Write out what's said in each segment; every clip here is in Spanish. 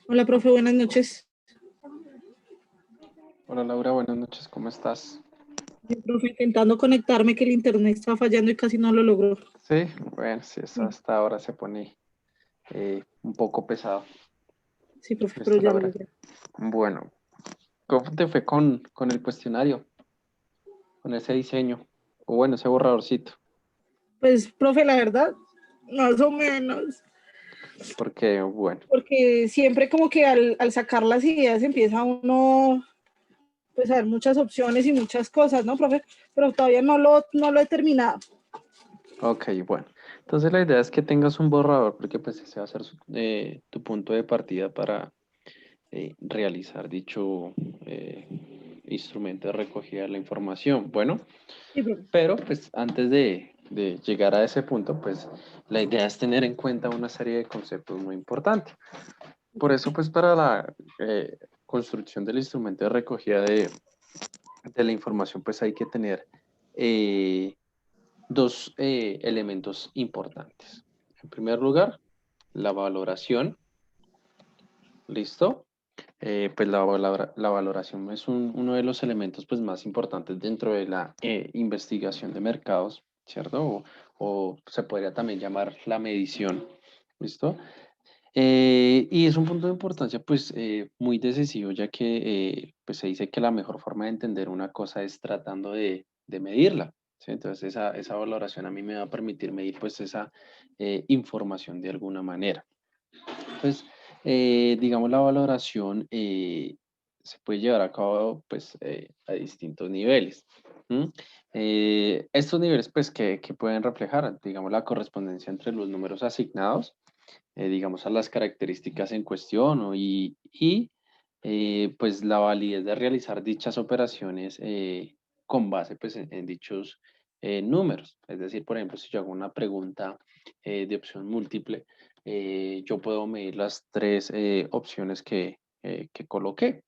Hola, profe, buenas noches. Hola Laura, buenas noches, ¿cómo estás? Bien, profe, intentando conectarme que el internet está fallando y casi no lo logro. Sí, bueno, sí, eso Sí, hasta ahora se pone un poco pesado. sí, profe, pero Listo, ya lo Laura. logré. Bueno, ¿cómo te fue con el cuestionario, con ese diseño? O bueno, ese borradorcito, Pues, profe, la verdad, más o menos, porque bueno, porque siempre como que al sacar las ideas empieza uno, pues, a ver muchas opciones y muchas cosas, ¿no, profe? Pero todavía no lo he terminado. ok, bueno. Entonces la idea es que tengas un borrador, porque pues ese va a ser tu punto de partida para realizar dicho instrumento de recogida de la información. Bueno. Sí, profe. Pero pues antes de llegar a ese punto, pues la idea es tener en cuenta una serie de conceptos muy importantes. Por eso pues para la construcción del instrumento de recogida de la información, pues hay que tener eh, dos elementos importantes. En primer lugar, la valoración, ¿listo? Pues la valoración es uno de los elementos pues, más importantes dentro de la investigación de mercados, ¿cierto? O se podría también llamar la medición, ¿listo? Y es un punto de importancia pues muy decisivo, ya que pues, se dice que la mejor forma de entender una cosa es tratando de medirla, ¿sí? Entonces esa valoración a mí me va a permitir medir pues esa información de alguna manera. Entonces, digamos, la valoración se puede llevar a cabo pues, a distintos niveles. ¿M? Estos niveles, pues, que pueden reflejar, digamos, la correspondencia entre los números asignados, digamos, a las características en cuestión, ¿no? Pues, la validez de realizar dichas operaciones con base, pues, en dichos números. Es decir, por ejemplo, si yo hago una pregunta de opción múltiple, yo puedo medir las tres opciones que coloqué.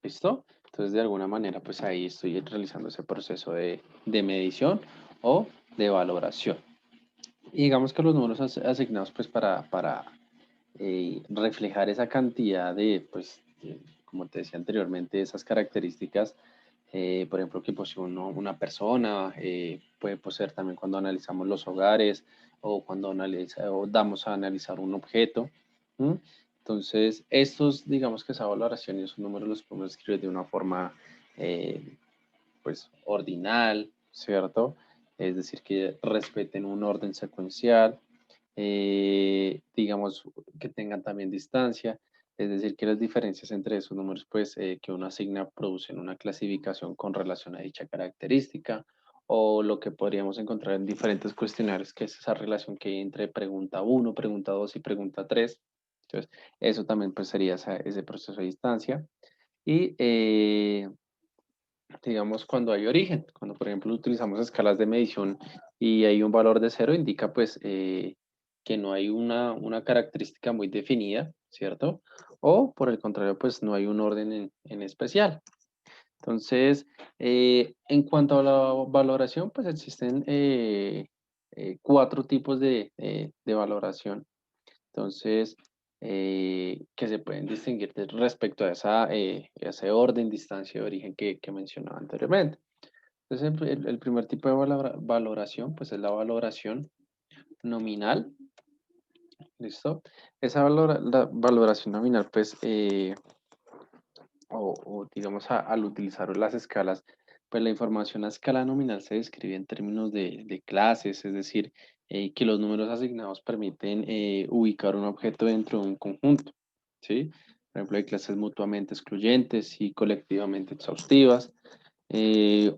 ¿Listo? Entonces, de alguna manera, pues ahí estoy realizando ese proceso de medición o de valoración. Y digamos que los números asignados, pues para reflejar esa cantidad pues, como te decía anteriormente, esas características, por ejemplo, que posee una persona, puede poseer también cuando analizamos los hogares o cuando o damos a analizar un objeto. ¿M? Entonces, estos, digamos que esa valoración y esos números los podemos escribir de una forma, eh, pues, ordinal, ¿cierto? Es decir, que respeten un orden secuencial, digamos, que tengan también distancia, es decir, que las diferencias entre esos números, pues, que uno asigna producen una clasificación con relación a dicha característica, o lo que podríamos encontrar en diferentes cuestionarios, que es esa relación que hay entre pregunta uno, pregunta 2 y pregunta 3. Entonces, eso también pues, sería ese proceso de distancia. Y digamos, cuando hay origen, cuando por ejemplo utilizamos escalas de medición y hay un valor de cero, indica pues que no hay una característica muy definida, ¿cierto? O por el contrario, pues no hay un orden en especial. Entonces, en cuanto a la valoración, pues existen cuatro tipos de valoración. Entonces, que se pueden distinguir respecto a ese orden, distancia de origen que mencionaba anteriormente. Entonces, el primer tipo de valoración, pues es la valoración nominal, ¿listo? La valoración nominal, pues, o digamos, al utilizar las escalas, pues la información a escala nominal se describe en términos de clases, es decir, que los números asignados permiten ubicar un objeto dentro de un conjunto, ¿sí? Por ejemplo, hay clases mutuamente excluyentes y colectivamente exhaustivas,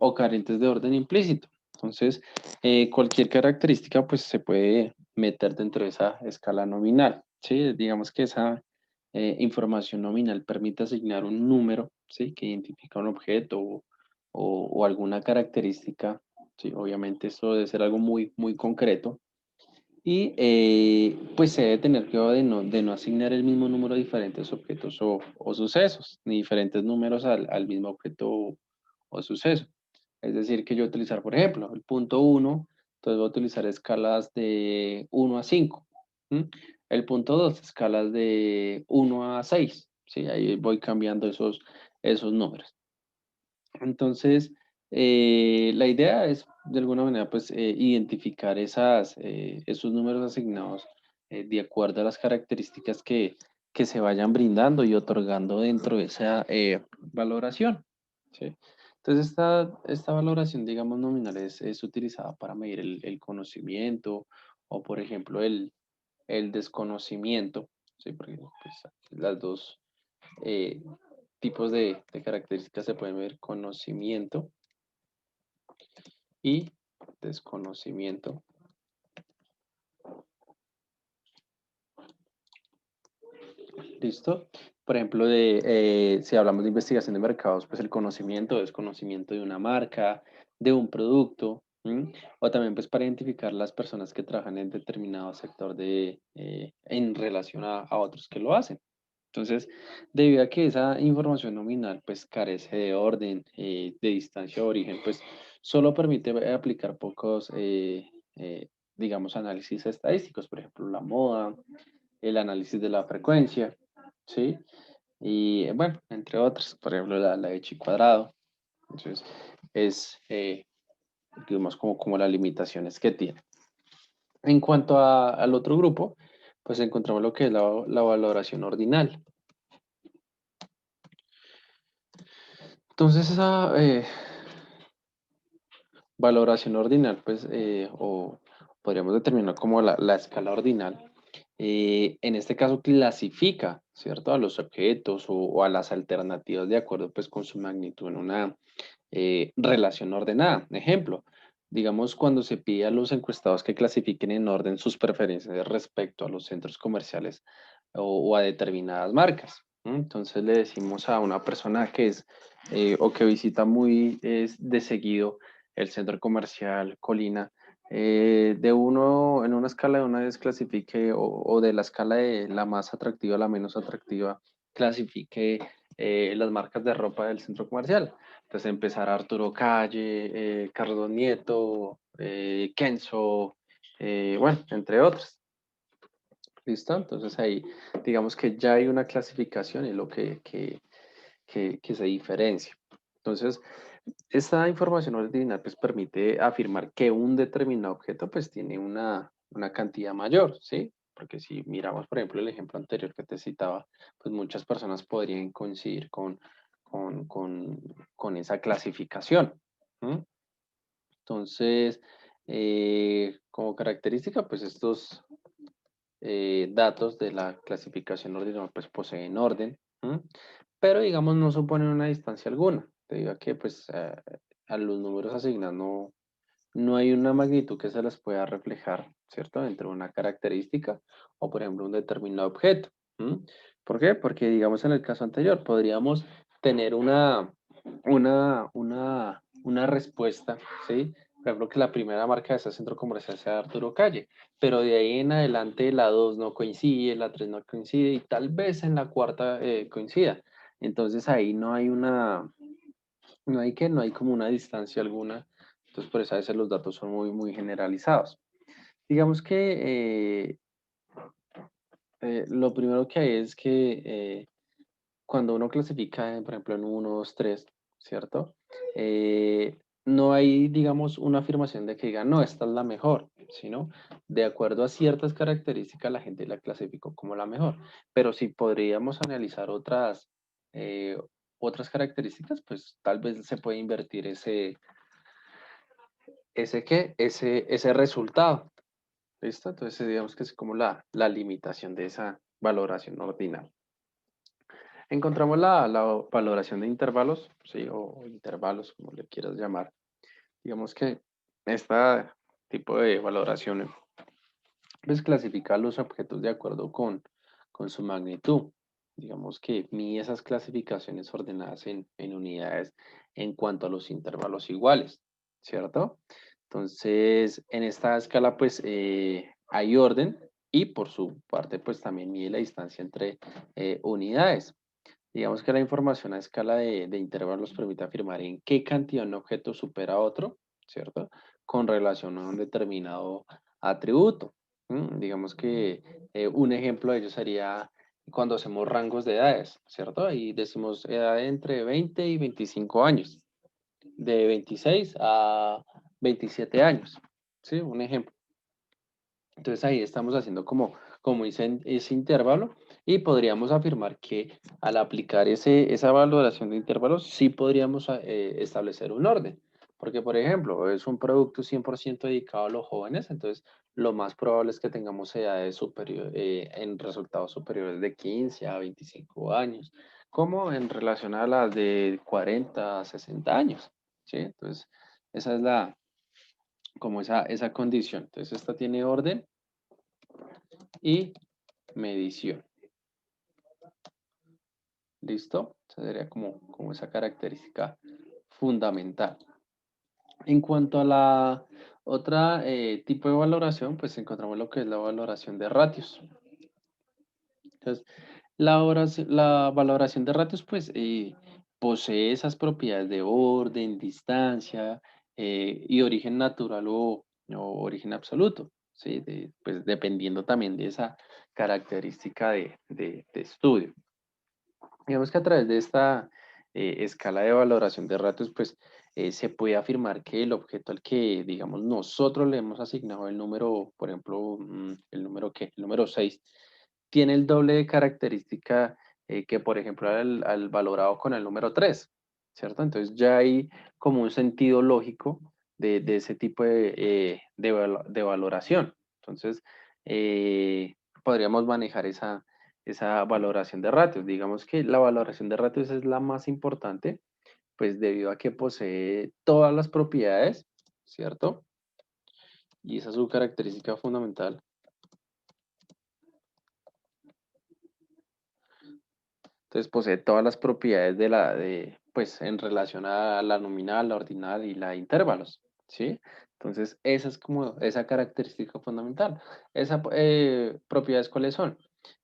o carentes de orden implícito. Entonces, cualquier característica pues se puede meter dentro de esa escala nominal, ¿sí? Digamos que esa información nominal permite asignar un número, ¿sí? Que identifica un objeto o alguna característica, ¿sí? Obviamente esto debe ser algo muy, muy concreto. Y pues se debe tener cuidado de no asignar el mismo número a diferentes objetos o sucesos, ni diferentes números al mismo objeto o suceso. Es decir, que yo utilizar, por ejemplo, el punto uno, entonces voy a utilizar escalas de 1 a 5. ¿M? El punto 2, escalas de 1 a 6, ¿sí? Ahí voy cambiando esos números. Entonces, la idea es, de alguna manera, pues, identificar esos números asignados de acuerdo a las características que se vayan brindando y otorgando dentro de esa valoración, ¿sí? Entonces, esta valoración, digamos, nominal es utilizada para medir el conocimiento o, por ejemplo, el desconocimiento, ¿sí? Porque pues, las dos eh, tipos de características se pueden ver: conocimiento y desconocimiento. ¿Listo? Por ejemplo, si hablamos de investigación de mercados, pues el conocimiento es conocimiento de una marca, de un producto, ¿m? O también pues para identificar las personas que trabajan en determinado sector en relación a otros que lo hacen. Entonces, debido a que esa información nominal pues carece de orden, de distancia de origen, pues solo permite aplicar pocos, digamos, análisis estadísticos, por ejemplo, la moda, el análisis de la frecuencia, ¿sí? Y bueno, entre otras, por ejemplo, la de chi cuadrado. Entonces, es, digamos, como las limitaciones que tiene. En cuanto al otro grupo, pues encontramos lo que es la valoración ordinal. Entonces, esa valoración ordinal, pues, o podríamos determinar como la escala ordinal, en este caso clasifica, ¿cierto? A los objetos o a las alternativas de acuerdo, pues, con su magnitud en una relación ordenada. Ejemplo, digamos, cuando se pide a los encuestados que clasifiquen en orden sus preferencias respecto a los centros comerciales o a determinadas marcas. ¿No? Entonces le decimos a una persona que es o que visita muy de seguido el centro comercial Colina, en una escala de 1 a 10 clasifique, o de la escala de la más atractiva a la menos atractiva, clasifique las marcas de ropa del centro comercial. Entonces empezar Arturo Calle, Carlos Nieto, Kenzo, bueno, entre otros. ¿Listo? Entonces ahí digamos que ya hay una clasificación y lo que se diferencia. Entonces, esta información ordinal pues permite afirmar que un determinado objeto pues tiene una cantidad mayor, ¿sí? Porque si miramos, por ejemplo, el ejemplo anterior que te citaba, pues muchas personas podrían coincidir con, con, con esa clasificación. ¿M? Entonces, como característica, pues estos datos de la clasificación ordinal pues poseen orden, ¿m? Pero digamos no suponen una distancia alguna, debido a que pues a los números asignados no hay una magnitud que se les pueda reflejar, ¿cierto? Entre una característica o por ejemplo un determinado objeto. ¿M? ¿Por qué? Porque digamos en el caso anterior podríamos tener una respuesta, ¿sí? Por ejemplo, que la primera marca de ese centro comercial sea Arturo Calle, pero de ahí en adelante la 2 no coincide, la 3 no coincide y tal vez en la cuarta coincida. Entonces ahí no hay como una distancia alguna. Entonces por eso a veces los datos son muy, muy generalizados. Digamos que lo primero que hay es que cuando uno clasifica, por ejemplo, en 1, 2, 3, ¿cierto? No hay, digamos, una afirmación de que diga, no, esta es la mejor, sino de acuerdo a ciertas características la gente la clasificó como la mejor. Pero si podríamos analizar eh, otras características, pues tal vez se puede invertir ese resultado. ¿Listo? Entonces digamos que es como la limitación de esa valoración ordinal. Encontramos la valoración de intervalos, ¿sí? O intervalos, como le quieras llamar. Digamos que este tipo de valoración pues clasifica los objetos de acuerdo con su magnitud. Digamos que mide esas clasificaciones ordenadas en unidades en cuanto a los intervalos iguales, ¿cierto? Entonces, en esta escala pues hay orden y por su parte pues también mide la distancia entre unidades. Digamos que la información a escala de intervalos permite afirmar en qué cantidad un objeto supera a otro, ¿cierto? Con relación a un determinado atributo. Digamos que un ejemplo de ello sería cuando hacemos rangos de edades, ¿cierto? Y decimos edad entre 20 y 25 años, de 26 a 27 años, ¿sí? Un ejemplo. Entonces ahí estamos haciendo como ese intervalo y podríamos afirmar que al aplicar esa valoración de intervalos sí podríamos establecer un orden. Porque, por ejemplo, es un producto 100% dedicado a los jóvenes, entonces lo más probable es que tengamos edades en resultados superiores de 15 a 25 años, como en relación a las de 40 a 60 años, ¿sí? Entonces, esa es como esa condición. Entonces, esta tiene orden y medición. ¿Listo? Esa sería como esa característica fundamental. En cuanto a la otra tipo de valoración, pues encontramos lo que es la valoración de ratios. Entonces, la valoración de ratios, pues, posee esas propiedades de orden, distancia y origen natural o origen absoluto, ¿sí? Pues, dependiendo también de esa característica de estudio. Digamos que a través de esta escala de valoración de ratios, pues se puede afirmar que el objeto al que, digamos, nosotros le hemos asignado el número, por ejemplo, el número ¿qué? El número 6 tiene el doble de característica que, por ejemplo, al valorado con el número 3, ¿cierto? Entonces ya hay como un sentido lógico de ese tipo de valoración. Entonces, podríamos manejar esa valoración de ratios. Digamos que la valoración de ratios es la más importante, pues debido a que posee todas las propiedades, ¿cierto? Y esa es su característica fundamental. Entonces posee todas las propiedades pues en relación a la nominal, la ordinal y la intervalos, ¿sí? Entonces esa es como esa característica fundamental. Esas propiedades, ¿cuáles son?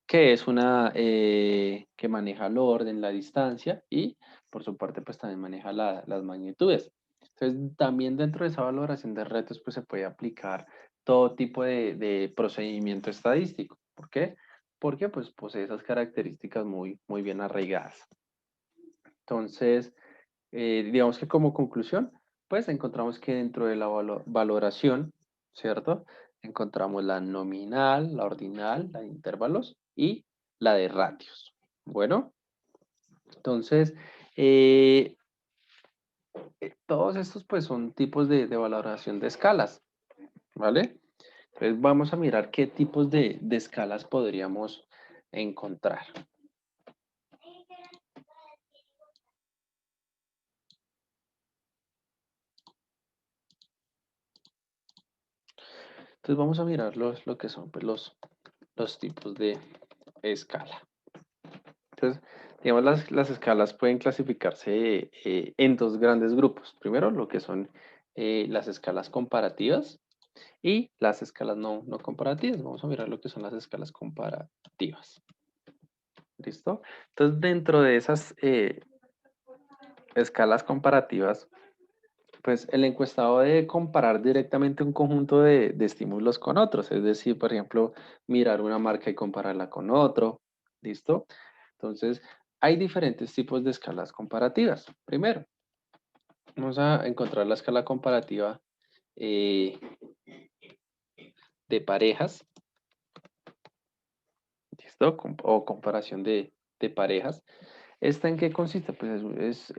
Que es una que maneja el orden, la distancia y por su parte pues también maneja las magnitudes. Entonces también dentro de esa valoración de retos pues se puede aplicar todo tipo de procedimiento estadístico. ¿Por qué? Porque pues posee esas características muy bien arraigadas. Entonces, digamos que como conclusión, pues encontramos que dentro de la valoración, ¿cierto? Encontramos la nominal, la ordinal, la de intervalos y la de ratios. Bueno, entonces, eh, todos estos pues son tipos de valoración de escalas, ¿vale? Entonces vamos a mirar qué tipos de escalas podríamos encontrar. Entonces vamos a mirar lo que son pues, los tipos de escala. Entonces, digamos, las escalas pueden clasificarse en dos grandes grupos. Primero, lo que son las escalas comparativas y las escalas no comparativas. Vamos a mirar lo que son las escalas comparativas. ¿Listo? Entonces, dentro de esas escalas comparativas, pues el encuestado debe comparar directamente un conjunto de estímulos con otros, es decir, por ejemplo, mirar una marca y compararla con otro, ¿listo? Entonces, hay diferentes tipos de escalas comparativas. Primero, vamos a encontrar la escala comparativa eh, de parejas, ¿listo? O comparación de parejas. ¿Esta en qué consiste? Pues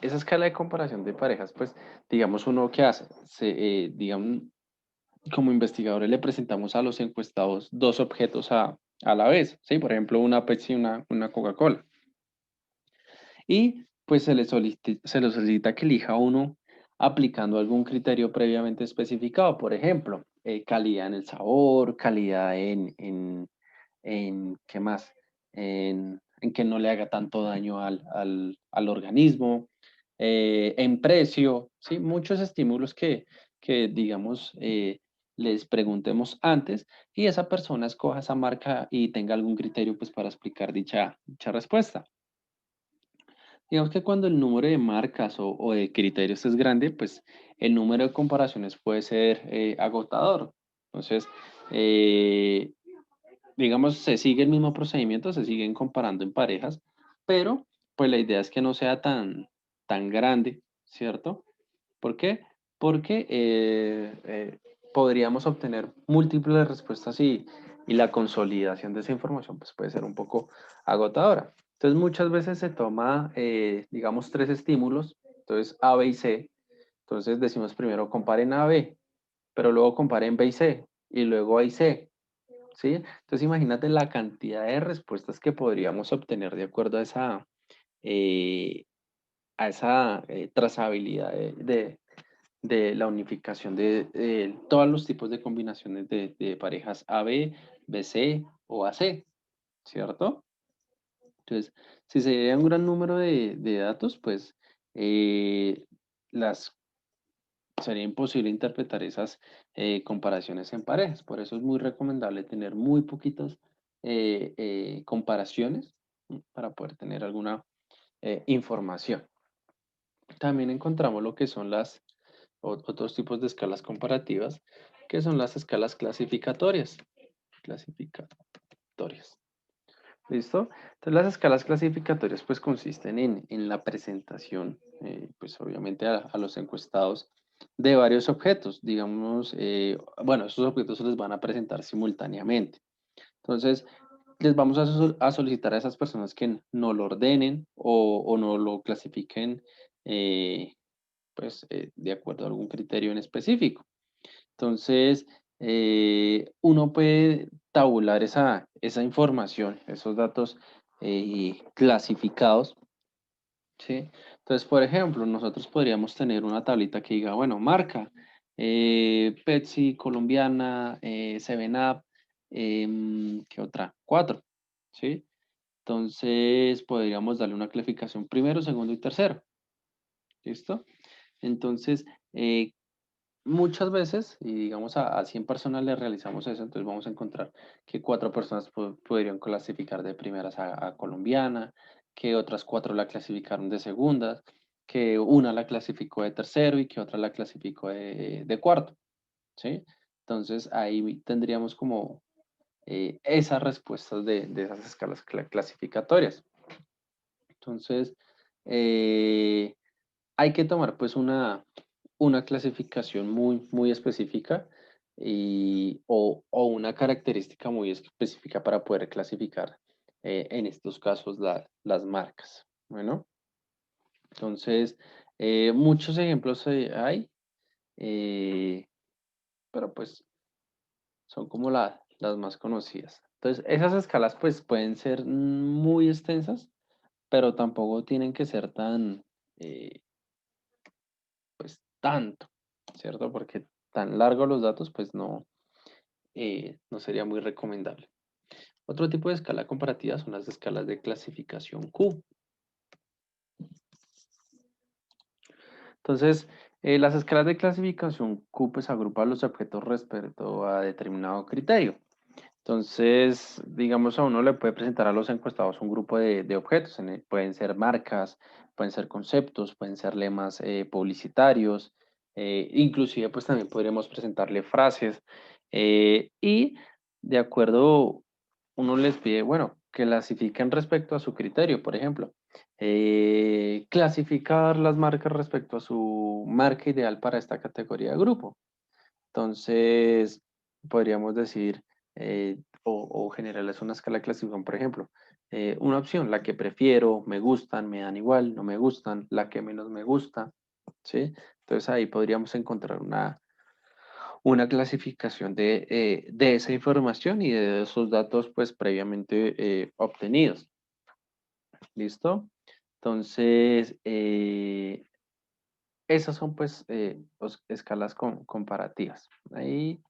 esa escala de comparación de parejas, pues digamos uno que hace, digamos, como investigadores le presentamos a los encuestados dos objetos a la vez, ¿sí? Por ejemplo, una Pepsi y una Coca-Cola. Y pues se le solicita que elija uno aplicando algún criterio previamente especificado, por ejemplo, calidad en el sabor, calidad ¿qué más? En que no le haga tanto daño al organismo, en precio, ¿sí? Muchos estímulos que digamos, les preguntemos antes y esa persona escoja esa marca y tenga algún criterio pues para explicar dicha respuesta. Digamos que cuando el número de marcas o de criterios es grande, pues el número de comparaciones puede ser agotador. Entonces, digamos, se sigue el mismo procedimiento, se siguen comparando en parejas, pero pues la idea es que no sea tan grande, ¿cierto? ¿Por qué? Porque podríamos obtener múltiples respuestas y la consolidación de esa información pues, puede ser un poco agotadora. Entonces muchas veces se toma, digamos, 3 estímulos, entonces A, B y C. Entonces decimos primero comparen A, B, pero luego comparen B y C, y luego A y C, ¿sí? Entonces imagínate la cantidad de respuestas que podríamos obtener de acuerdo eh, a esa trazabilidad de la unificación de todos los tipos de combinaciones de parejas AB, BC o AC, ¿cierto? Entonces, si se da un gran número de datos, pues eh, las, sería imposible interpretar esas comparaciones en parejas. Por eso es muy recomendable tener muy poquitas comparaciones, ¿no? Para poder tener alguna información. También encontramos lo que son otros tipos de escalas comparativas, que son las escalas clasificatorias. Clasificatorias. ¿Listo? Entonces las escalas clasificatorias pues consisten en la presentación, pues obviamente a los encuestados de varios objetos. Digamos, bueno, estos objetos se les van a presentar simultáneamente. Entonces, les vamos a solicitar a esas personas que no lo ordenen o no lo clasifiquen pues de acuerdo a algún criterio en específico. Entonces, uno puede tabular esa información, esos datos clasificados, ¿sí? Entonces, por ejemplo, nosotros podríamos tener una tablita que diga, bueno, marca, Pepsi, Colombiana, 7-Up, ¿qué otra? 4, ¿sí? Entonces, podríamos darle una clasificación primero, segundo y tercero, ¿listo? Entonces, muchas veces, y digamos a 100 personas le realizamos eso, entonces vamos a encontrar que 4 personas podrían clasificar de primeras a colombiana, que otras 4 la clasificaron de segundas, que una la clasificó de tercero y que otra la clasificó de cuarto, ¿sí? Entonces ahí tendríamos como esas respuestas de esas escalas clasificatorias. Entonces, eh, hay que tomar pues una clasificación muy específica o una característica muy específica para poder clasificar en estos casos las marcas. Bueno, entonces muchos ejemplos hay, eh, pero pues son como las más conocidas. Entonces esas escalas pues pueden ser muy extensas, pero tampoco tienen que ser eh, pues tanto, ¿cierto? Porque tan largos los datos, pues no sería muy recomendable. Otro tipo de escala comparativa son las escalas de clasificación Q. Entonces, las escalas de clasificación Q pues agrupan los objetos respecto a determinado criterio. Entonces, digamos, a uno le puede presentar a los encuestados un grupo de objetos. Pueden ser marcas, pueden ser conceptos, pueden ser lemas publicitarios, inclusive pues también podríamos presentarle frases y de acuerdo, uno les pide, bueno, que clasifiquen respecto a su criterio, por ejemplo, clasificar las marcas respecto a su marca ideal para esta categoría de grupo. Entonces, podríamos decir, o generarles una escala de clasificación, por ejemplo, una opción, la que prefiero, me gustan, me dan igual, no me gustan, la que menos me gusta, ¿sí? Entonces ahí podríamos encontrar una clasificación de esa información y de esos datos pues previamente obtenidos. ¿Listo? Entonces, esas son pues escalas comparativas. Ahí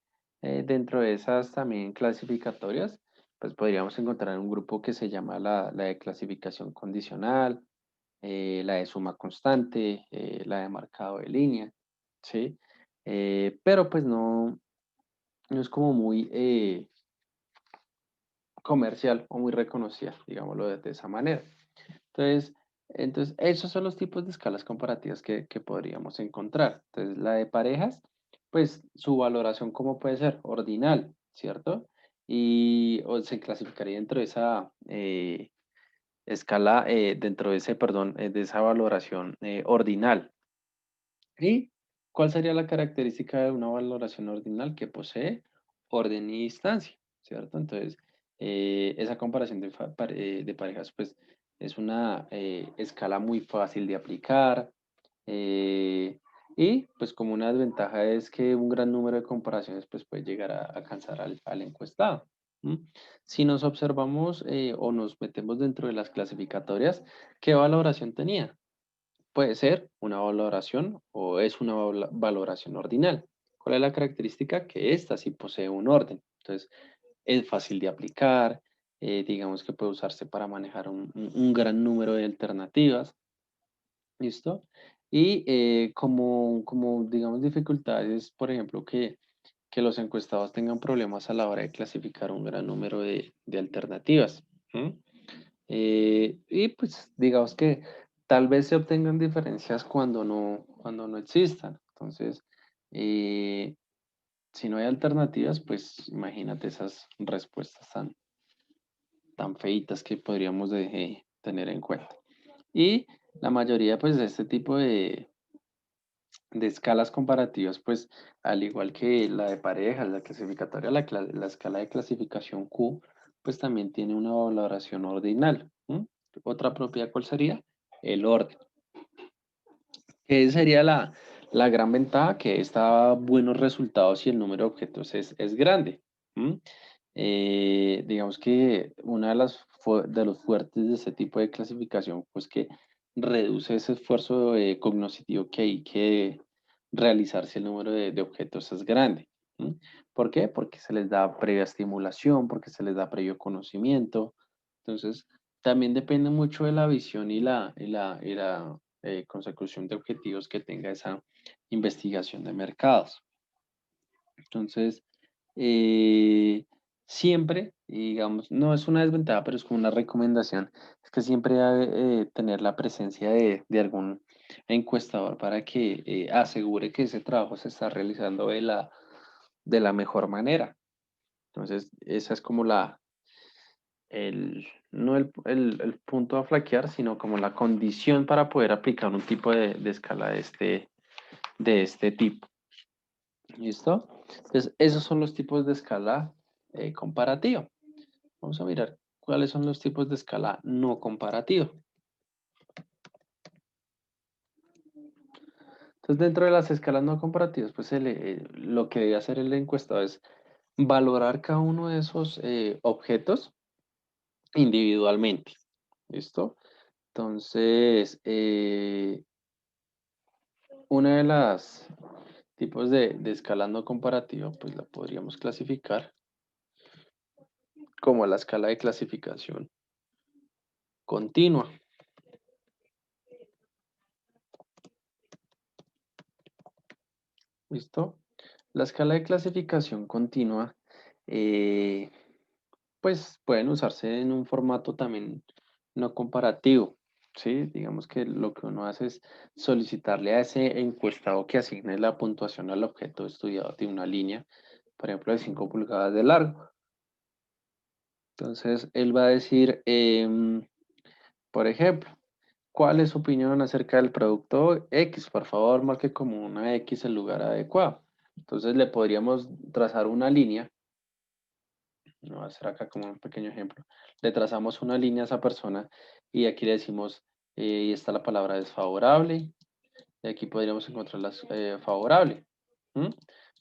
dentro de esas también clasificatorias, pues podríamos encontrar un grupo que se llama la de clasificación condicional, la de suma constante, la de marcado de línea, ¿sí? Pero pues no es como muy comercial o muy reconocida, digámoslo de esa manera. Entonces, esos son los tipos de escalas comparativas que podríamos encontrar. Entonces, la de parejas, pues su valoración, ¿cómo puede ser? Ordinal. ¿cierto? Y o se clasificaría dentro de esa escala, dentro de ese, perdón, de esa valoración ordinal. ¿Y cuál sería la característica de una valoración ordinal? Que posee orden y distancia, ¿cierto? Entonces, esa comparación de parejas, pues, es una escala muy fácil de aplicar. Y, pues, como una desventaja es que un gran número de comparaciones, pues, puede llegar a cansar al encuestado. ¿M? Si nos observamos o nos metemos dentro de las clasificatorias, ¿qué valoración tenía? Puede ser una valoración o es una valoración ordinal. ¿Cuál es la característica? Que ésta sí posee un orden. Entonces, es fácil de aplicar, digamos que puede usarse para manejar un gran número de alternativas. ¿Listo? Y como, digamos, dificultades, por ejemplo, que los encuestados tengan problemas a la hora de clasificar un gran número de alternativas. ¿M? Y pues digamos que tal vez se obtengan diferencias cuando no existan. Entonces, eh, si no hay alternativas, pues imagínate esas respuestas tan feitas que podríamos tener en cuenta. Y la mayoría pues de este tipo de escalas comparativas, pues al igual que la de parejas, la clasificatoria, la escala de clasificación Q, pues también tiene una valoración ordinal. ¿M? Otra propiedad, ¿cuál sería? El orden. ¿Qué sería la gran ventaja? Que está buenos resultados y el número de objetos es grande. ¿M? Digamos que una de de los fuertes de este tipo de clasificación, pues que reduce ese esfuerzo cognitivo que hay que realizar si el número de objetos es grande. ¿M? ¿Por qué? Porque se les da previa estimulación, porque se les da previo conocimiento. Entonces, también depende mucho de la visión y la consecución de objetivos que tenga esa investigación de mercados. Entonces, eh, siempre, digamos, no es una desventaja, pero es como una recomendación, es que siempre debe tener la presencia de algún encuestador para que asegure que ese trabajo se está realizando de la mejor manera. Entonces, esa es como no el punto a flaquear, sino como la condición para poder aplicar un tipo de escala de este tipo. ¿Listo? Entonces, esos son los tipos de escala comparativa. Vamos a mirar cuáles son los tipos de escala no comparativa. Entonces, dentro de las escalas no comparativas, pues lo que debe hacer el encuestado es valorar cada uno de esos objetos individualmente. ¿Listo? Entonces, una de las tipos de escala no comparativa, pues la podríamos clasificar como la escala de clasificación continua. ¿Listo? La escala de clasificación continua, eh, pues pueden usarse en un formato también no comparativo, ¿sí? Digamos que lo que uno hace es solicitarle a ese encuestado que asigne la puntuación al objeto estudiado de una línea, por ejemplo, de 5 pulgadas de largo. Entonces, él va a decir, por ejemplo, ¿cuál es su opinión acerca del producto X? Por favor, marque como una X el lugar adecuado. Entonces, le podríamos trazar una línea. No voy a hacer acá como un pequeño ejemplo. Le trazamos una línea a esa persona y aquí le decimos, y está la palabra desfavorable, y aquí podríamos encontrar las favorable. ¿Mm?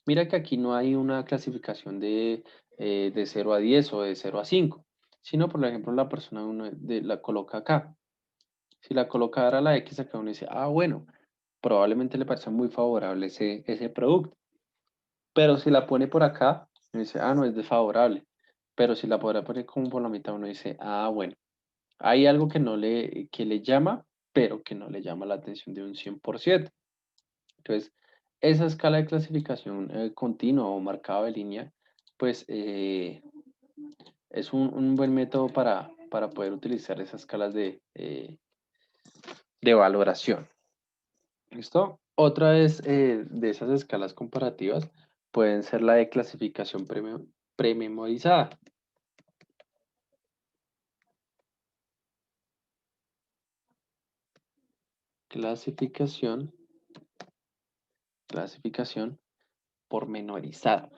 Mira que aquí no hay una clasificación de 0 a 10 o de 0 a 5, sino por ejemplo la persona la coloca acá. Si la colocara la X acá uno dice, ah, bueno, probablemente le parece muy favorable ese producto. Pero si la pone por acá, uno dice, ah, no, es desfavorable. Pero si la podrá poner como por la mitad, uno dice, ah, bueno, hay algo que le llama, pero que no le llama la atención de un 100%. Entonces, esa escala de clasificación continua o marcado de línea, pues es un buen método para poder utilizar esas escalas de valoración. ¿Listo? Otra de esas escalas comparativas pueden ser la de clasificación prememorizada. Clasificación pormenorizada.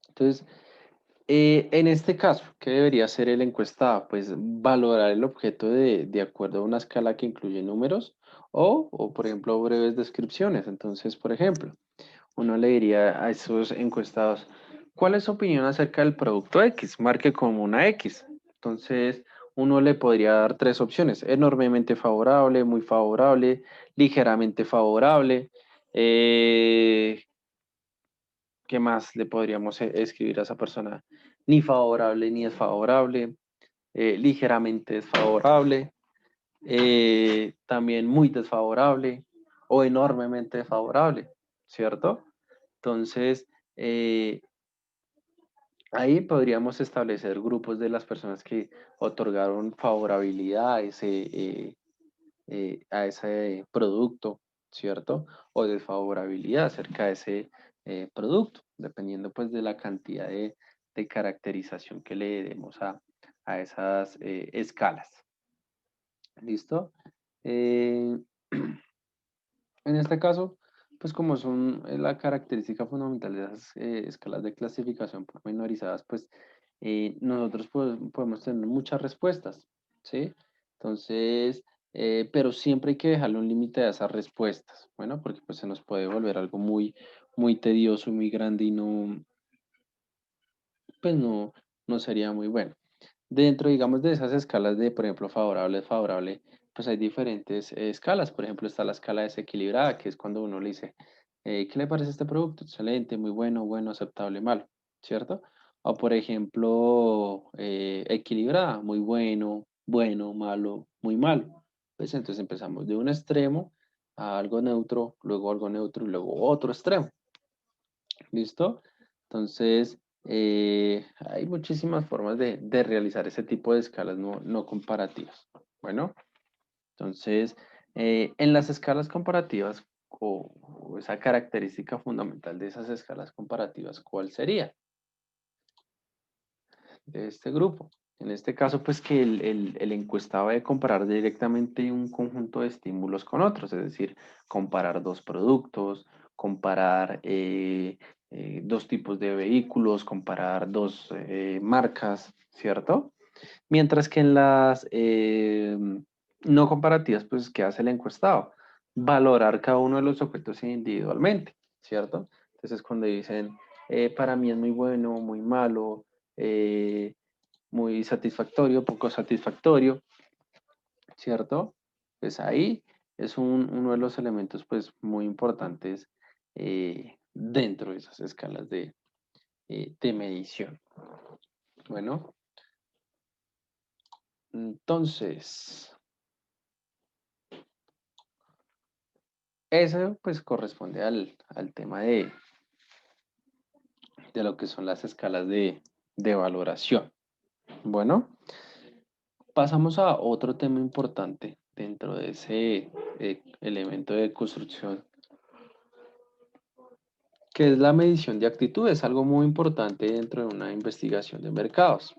Entonces, en este caso, ¿qué debería hacer el encuestado? Pues valorar el objeto de acuerdo a una escala que incluye números o, por ejemplo, breves descripciones. Entonces, por ejemplo, uno le diría a esos encuestados, ¿cuál es su opinión acerca del producto X? Marque como una X. Entonces, uno le podría dar 3 opciones: enormemente favorable, muy favorable, ligeramente favorable. ¿Qué más le podríamos escribir a esa persona? Ni favorable ni desfavorable, ligeramente desfavorable, también muy desfavorable o enormemente desfavorable, ¿cierto? Entonces, ahí podríamos establecer grupos de las personas que otorgaron favorabilidad a ese producto, ¿cierto? O desfavorabilidad acerca de ese producto, dependiendo pues de la cantidad de caracterización que le demos a esas escalas. ¿Listo? En este caso, pues como son la característica fundamental de esas escalas de clasificación pormenorizadas, pues nosotros podemos tener muchas respuestas, ¿sí? Entonces, pero siempre hay que dejarle un límite a esas respuestas, bueno, porque pues se nos puede volver algo muy tedioso y muy grande y pues no sería muy bueno. Dentro, digamos, de esas escalas de, por ejemplo, favorable, desfavorable, pues hay diferentes escalas. Por ejemplo, está la escala desequilibrada, que es cuando uno le dice, ¿qué le parece este producto? Excelente, muy bueno, bueno, aceptable, malo, ¿cierto? O, por ejemplo, equilibrada, muy bueno, bueno, malo, muy malo. Pues entonces empezamos de un extremo a algo neutro, luego algo neutro y luego otro extremo. ¿Listo? Entonces, hay muchísimas formas de realizar ese tipo de escalas no comparativas. Bueno, entonces, en las escalas comparativas, o esa característica fundamental de esas escalas comparativas, ¿cuál sería? De este grupo. En este caso, pues que el encuestado debe comparar directamente un conjunto de estímulos con otros, es decir, comparar dos productos, comparar dos tipos de vehículos, comparar dos marcas, ¿cierto? Mientras que en las no comparativas, pues, ¿qué hace el encuestado? Valorar cada uno de los objetos individualmente, ¿cierto? Entonces, cuando dicen, para mí es muy bueno, muy malo, eh, muy satisfactorio, poco satisfactorio, ¿cierto? Pues ahí es uno de los elementos pues muy importantes dentro de esas escalas de medición. Bueno, entonces, eso pues corresponde al tema de lo que son las escalas de valoración. Bueno, pasamos a otro tema importante dentro de ese elemento de construcción, que es la medición de actitudes, algo muy importante dentro de una investigación de mercados,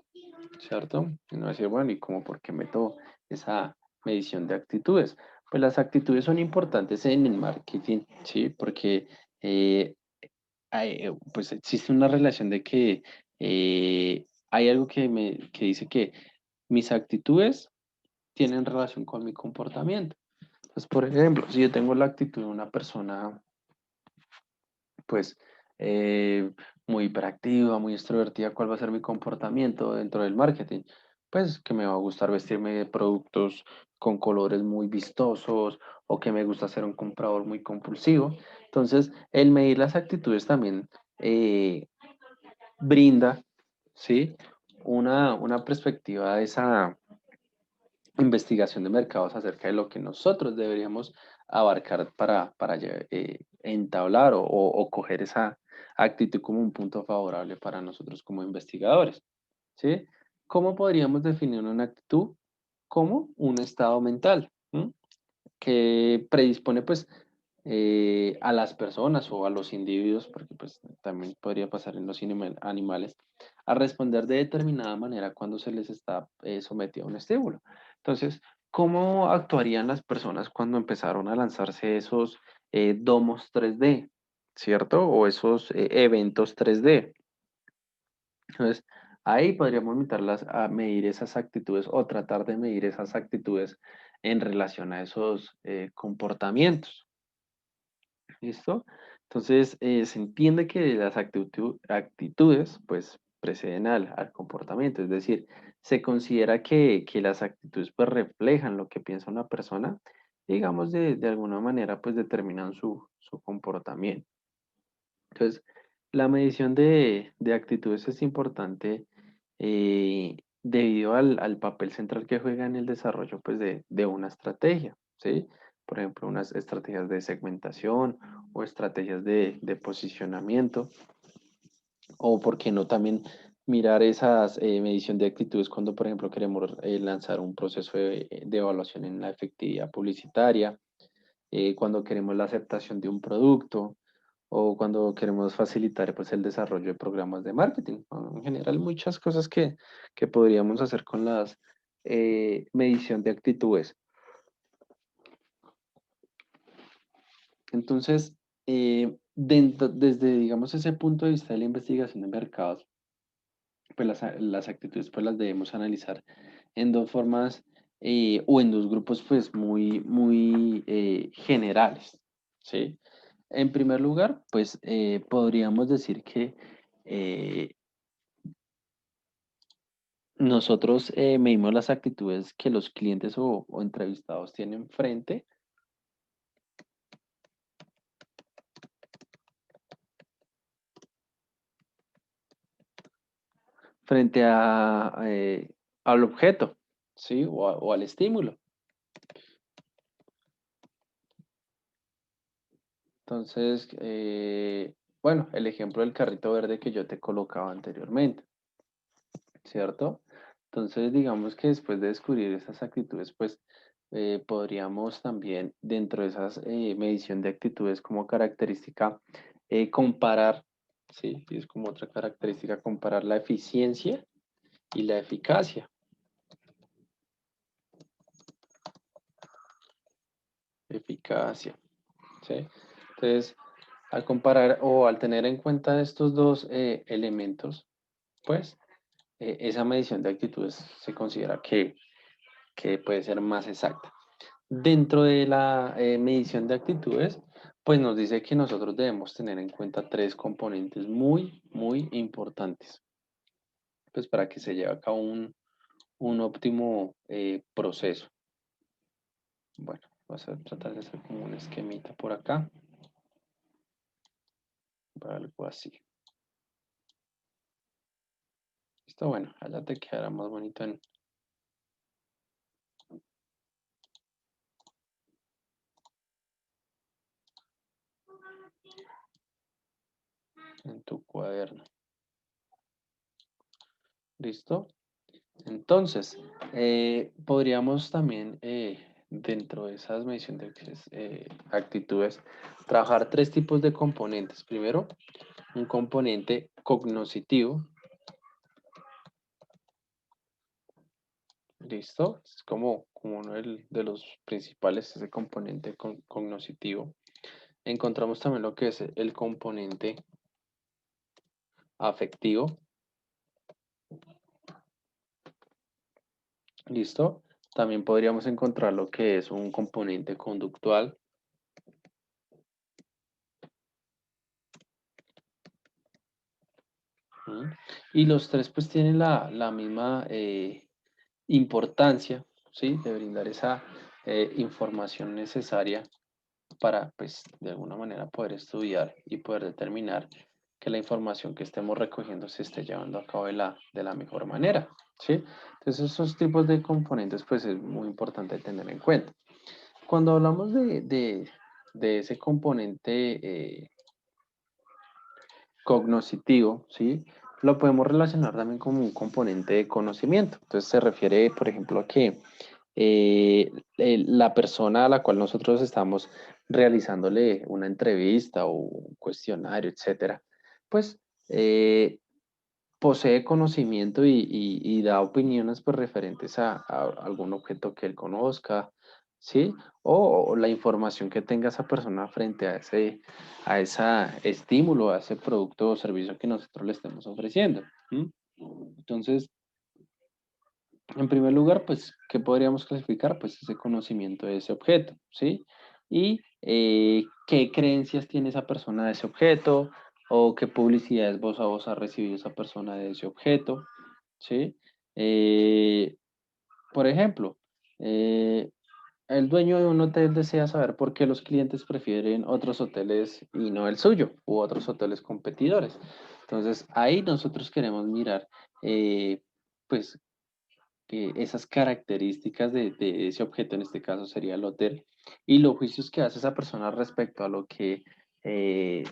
¿cierto? Y uno va a decir, bueno, ¿y cómo por qué meto esa medición de actitudes? Pues las actitudes son importantes en el marketing, ¿sí? Porque pues existe una relación de que hay algo que dice que mis actitudes tienen relación con mi comportamiento. Pues, por ejemplo, si yo tengo la actitud de una persona pues muy hiperactiva, muy extrovertida, ¿cuál va a ser mi comportamiento dentro del marketing? Pues que me va a gustar vestirme de productos con colores muy vistosos o que me gusta ser un comprador muy compulsivo. Entonces, el medir las actitudes también brinda, ¿sí? Una perspectiva de esa investigación de mercados acerca de lo que nosotros deberíamos abarcar para entablar o coger esa actitud como un punto favorable para nosotros como investigadores, ¿sí? ¿Cómo podríamos definir una actitud? Como un estado mental. ¿M? que predispone pues a las personas o a los individuos, porque pues también podría pasar en los animales, a responder de determinada manera cuando se les está sometido a un estímulo. Entonces, ¿cómo actuarían las personas cuando empezaron a lanzarse esos domos 3D, ¿cierto? O esos eventos 3D. Entonces, ahí podríamos invitarlas a medir esas actitudes o tratar de medir esas actitudes en relación a esos comportamientos. ¿Listo? Entonces, se entiende que las actitudes, pues, preceden al comportamiento, es decir, se considera que las actitudes, pues, reflejan lo que piensa una persona, digamos, de alguna manera, pues, determinan su comportamiento. Entonces, la medición de actitudes es importante debido al papel central que juega en el desarrollo, pues, de una estrategia, ¿sí? Por ejemplo, unas estrategias de segmentación o estrategias de posicionamiento, o por qué no también mirar esas medición de actitudes cuando, por ejemplo, queremos lanzar un proceso de evaluación en la efectividad publicitaria, cuando queremos la aceptación de un producto o cuando queremos facilitar pues, el desarrollo de programas de marketing. ¿No? En general, muchas cosas que podríamos hacer con las medición de actitudes. Entonces, desde, digamos, ese punto de vista de la investigación de mercados, pues las actitudes pues las debemos analizar en dos formas o en dos grupos pues muy generales, ¿sí? En primer lugar, pues podríamos decir que eh, nosotros medimos las actitudes que los clientes o entrevistados tienen frente al objeto, ¿sí? O al estímulo. Entonces, bueno, el ejemplo del carrito verde que yo te colocaba anteriormente, ¿cierto? Entonces, digamos que después de descubrir esas actitudes, pues podríamos también, dentro de esas medición de actitudes como característica, comparar, ¿sí? Y es como otra característica, comparar la eficiencia y la eficacia. Eficacia, ¿sí? Entonces, al comparar o al tener en cuenta estos dos elementos, pues esa medición de actitudes se considera que puede ser más exacta. Dentro de la medición de actitudes, pues nos dice que nosotros debemos tener en cuenta tres componentes muy importantes, pues para que se lleve a cabo un óptimo proceso. Bueno, vamos a tratar de hacer como un esquemita por acá, algo así. Listo, bueno, allá te quedará más bonito en tu cuaderno. ¿Listo? Entonces, podríamos también, dentro de esas mediciones de actitudes, trabajar tres tipos de componentes. Primero, un componente cognoscitivo. ¿Listo? Es como uno de los principales, ese componente cognoscitivo. Encontramos también lo que es el componente afectivo. ¿Listo? También podríamos encontrar lo que es un componente conductual. ¿Mm? Y los tres pues tienen la misma importancia, ¿sí? De brindar esa información necesaria para pues de alguna manera poder estudiar y poder determinar que la información que estemos recogiendo se esté llevando a cabo de la mejor manera, ¿sí? Entonces esos tipos de componentes pues es muy importante tener en cuenta. Cuando hablamos de ese componente cognoscitivo, ¿sí? Lo podemos relacionar también como un componente de conocimiento. Entonces se refiere, por ejemplo, a que la persona a la cual nosotros estamos realizándole una entrevista o un cuestionario, etcétera, pues posee conocimiento y da opiniones pues, referentes a algún objeto que él conozca, ¿sí? O la información que tenga esa persona frente a ese estímulo, a ese producto o servicio que nosotros le estemos ofreciendo. ¿M? Entonces, en primer lugar, pues, ¿qué podríamos clasificar? Pues ese conocimiento de ese objeto, ¿sí? Y qué creencias tiene esa persona de ese objeto, o qué publicidades voz a voz ha recibido esa persona de ese objeto, ¿sí? Eh, por ejemplo, eh, el dueño de un hotel desea saber por qué los clientes prefieren otros hoteles y no el suyo, u otros hoteles competidores. Entonces, ahí nosotros queremos mirar, pues, esas características de ese objeto, en este caso sería el hotel, y los juicios que hace esa persona respecto a lo que eh,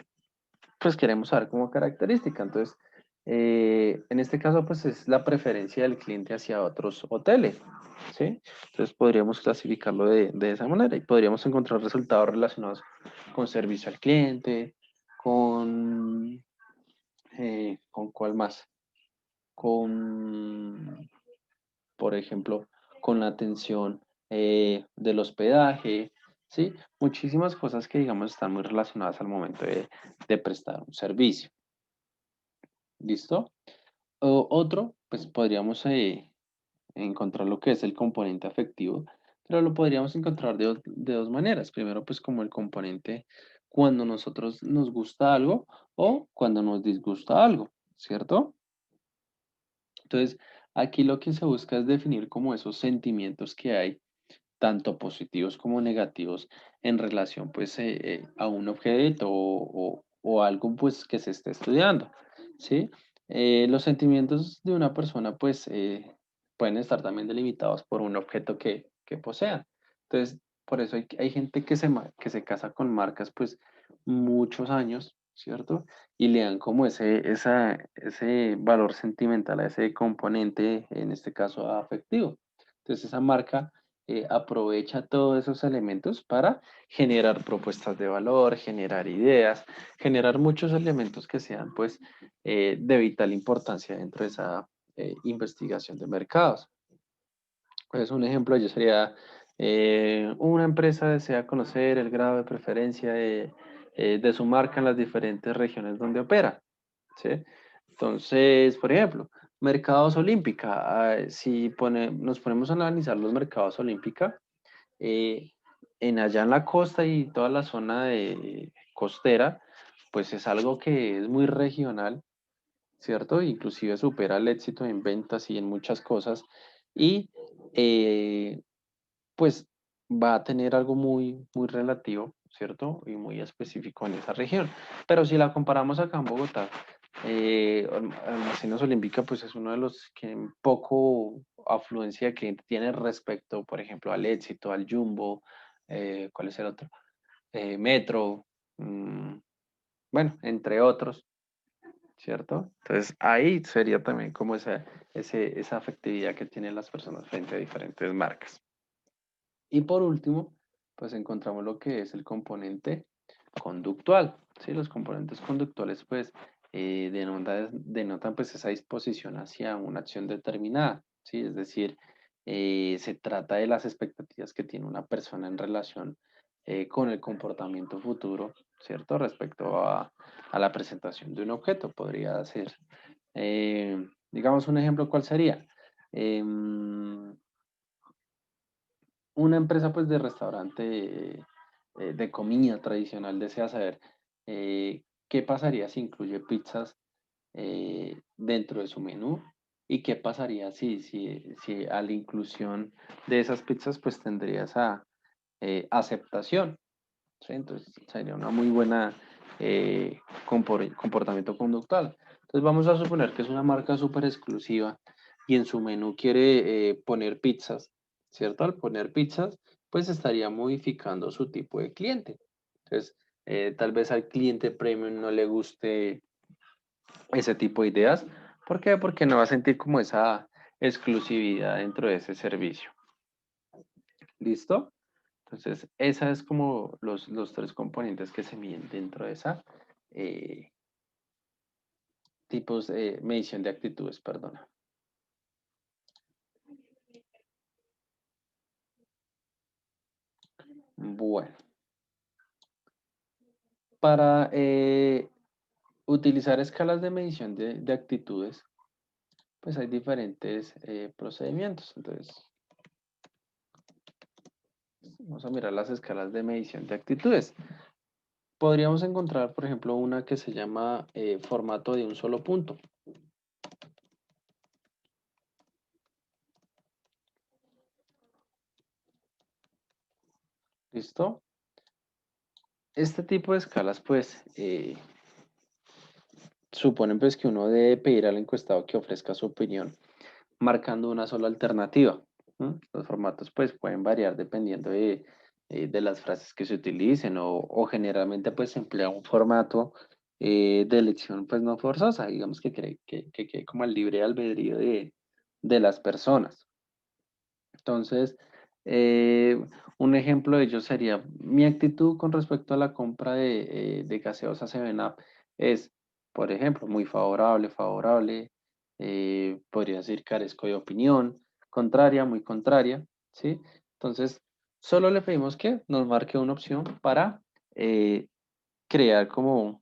pues queremos saber como característica. Entonces, en este caso, pues es la preferencia del cliente hacia otros hoteles, ¿sí? Entonces podríamos clasificarlo de esa manera y podríamos encontrar resultados relacionados con servicio al cliente, ¿con cuál más? Con por ejemplo, con la atención del hospedaje, ¿sí? Muchísimas cosas que, digamos, están muy relacionadas al momento de prestar un servicio. ¿Listo? Otro, pues podríamos encontrar lo que es el componente afectivo, pero lo podríamos encontrar de dos maneras. Primero, pues como el componente cuando nosotros nos gusta algo o cuando nos disgusta algo, ¿cierto? Entonces, aquí lo que se busca es definir como esos sentimientos que hay tanto positivos como negativos en relación pues a un objeto o algo pues que se esté estudiando, ¿sí? Los sentimientos de una persona pues pueden estar también delimitados por un objeto que posean. Entonces, por eso hay gente que se casa con marcas pues muchos años, ¿cierto? Y le dan como ese valor sentimental a ese componente, en este caso afectivo. Entonces, esa marca aprovecha todos esos elementos para generar propuestas de valor, generar ideas, generar muchos elementos que sean pues de vital importancia dentro de esa investigación de mercados. Pues un ejemplo yo sería, una empresa desea conocer el grado de preferencia de su marca en las diferentes regiones donde opera, ¿sí? Entonces, por ejemplo, mercados olímpica, si nos ponemos a analizar los mercados olímpica, eh, allá en la costa y toda la zona de costera, pues es algo que es muy regional, ¿cierto? Inclusive supera el éxito en ventas y en muchas cosas. Y eh, pues va a tener algo muy relativo, ¿cierto? Y muy específico en esa región. Pero si la comparamos acá en Bogotá, Almacenes Olímpica, pues es uno de los que poco afluencia que tiene respecto, por ejemplo, al Éxito, al Jumbo, ¿cuál es el otro? Metro, bueno, entre otros, ¿cierto? Entonces ahí sería también como esa afectividad que tienen las personas frente a diferentes marcas. Y por último, pues encontramos lo que es el componente conductual. ¿Sí? Los componentes conductuales pues denotan pues esa disposición hacia una acción determinada. ¿Sí? Es decir, se trata de las expectativas que tiene una persona en relación con el comportamiento futuro, ¿cierto? Respecto a la presentación de un objeto, podría ser. Digamos un ejemplo, ¿cuál sería? Una empresa pues de restaurante de comida tradicional desea saber qué pasaría si incluye pizzas dentro de su menú y qué pasaría si a la inclusión de esas pizzas pues tendría esa aceptación. ¿Sí? Entonces sería una muy buena comportamiento conductual. Entonces vamos a suponer que es una marca súper exclusiva y en su menú quiere poner pizzas, ¿cierto? Al poner pizzas, pues estaría modificando su tipo de cliente. Entonces, tal vez al cliente premium no le guste ese tipo de ideas. ¿Por qué? Porque no va a sentir como esa exclusividad dentro de ese servicio. ¿Listo? Entonces, esa es como los tres componentes que se miden dentro de esa tipos de medición de actitudes, perdona. Bueno, para utilizar escalas de medición de actitudes, pues hay diferentes procedimientos. Entonces, vamos a mirar las escalas de medición de actitudes. Podríamos encontrar, por ejemplo, una que se llama formato de un solo punto. ¿Listo? Este tipo de escalas, pues, suponen pues que uno debe pedir al encuestado que ofrezca su opinión marcando una sola alternativa. ¿No? Los formatos pues pueden variar dependiendo de las frases que se utilicen o generalmente pues se emplea un formato de elección pues no forzosa, digamos que quede como el libre albedrío de las personas. Entonces, un ejemplo de ello sería mi actitud con respecto a la compra de gaseosa 7-Up es, por ejemplo, muy favorable, favorable, podría decir carezco de opinión, contraria, muy contraria, ¿sí? Entonces, solo le pedimos que nos marque una opción para crear eh, como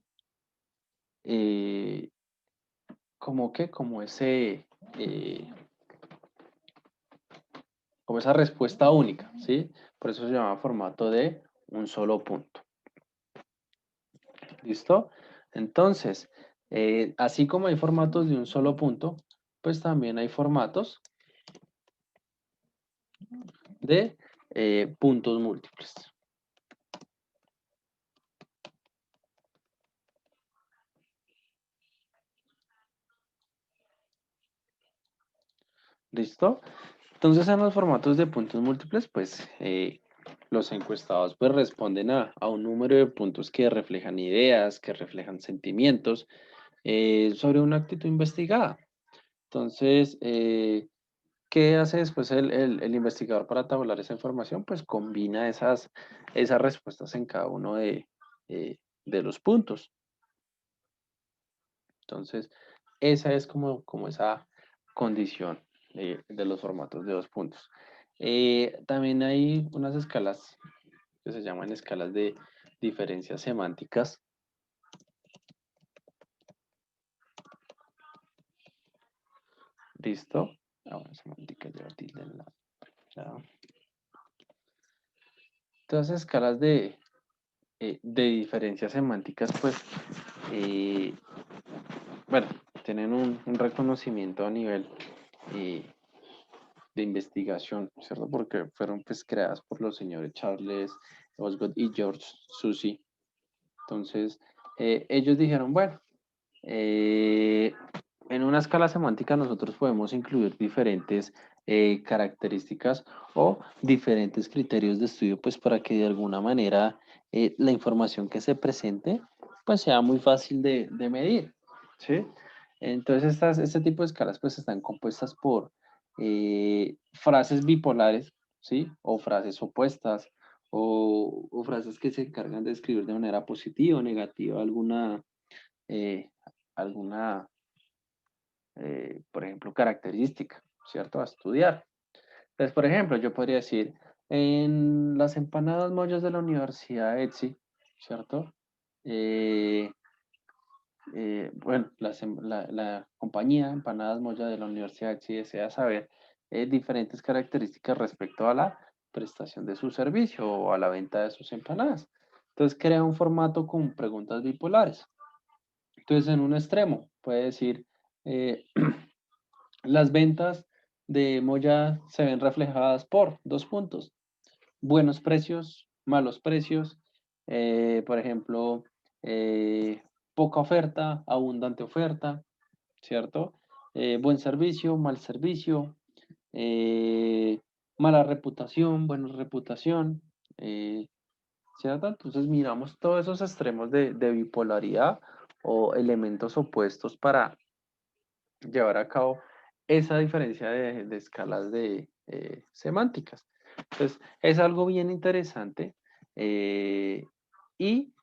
eh, como esa respuesta única, ¿sí? Por eso se llama formato de un solo punto. ¿Listo? Entonces, así como hay formatos de un solo punto, pues también hay formatos de puntos múltiples. ¿Listo? Entonces, en los formatos de puntos múltiples, pues los encuestados pues responden a un número de puntos que reflejan ideas, que reflejan sentimientos sobre una actitud investigada. Entonces, ¿qué hace después el investigador para tabular esa información? Pues combina esas respuestas en cada uno de los puntos. Entonces, esa es como esa condición de los formatos de dos puntos. También hay unas escalas que se llaman escalas de diferencias semánticas. ¿Listo? Ahora semántica lleva tilde en la... ya. Todas esas escalas de diferencias semánticas, pues, bueno, tienen un reconocimiento a nivel eh, de investigación, ¿cierto? Porque fueron pues creadas por los señores Charles Osgood y George Susi. Entonces, ellos dijeron, bueno, en una escala semántica nosotros podemos incluir diferentes características o diferentes criterios de estudio, pues para que de alguna manera la información que se presente, pues sea muy fácil de medir, ¿sí? Entonces, este tipo de escalas pues están compuestas por frases bipolares, ¿sí? O frases opuestas, o frases que se encargan de describir de manera positiva o negativa eh, alguna por ejemplo, característica, ¿cierto? A estudiar. Entonces, por ejemplo, yo podría decir, en las empanadas mollas de la Universidad ETSI, ¿cierto? Eh, bueno, la compañía Empanadas Moya de la Universidad ETSI desea saber diferentes características respecto a la prestación de su servicio o a la venta de sus empanadas. Entonces, crea un formato con preguntas bipolares. Entonces, en un extremo, puede decir, eh, las ventas de Moya se ven reflejadas por dos puntos. Buenos precios, malos precios, por ejemplo, poca oferta, abundante oferta, ¿cierto? Buen servicio, mal servicio, eh, mala reputación, buena reputación, ¿cierto? Entonces miramos todos esos extremos de bipolaridad o elementos opuestos para llevar a cabo esa diferencia de escalas de semánticas. Entonces, es algo bien interesante y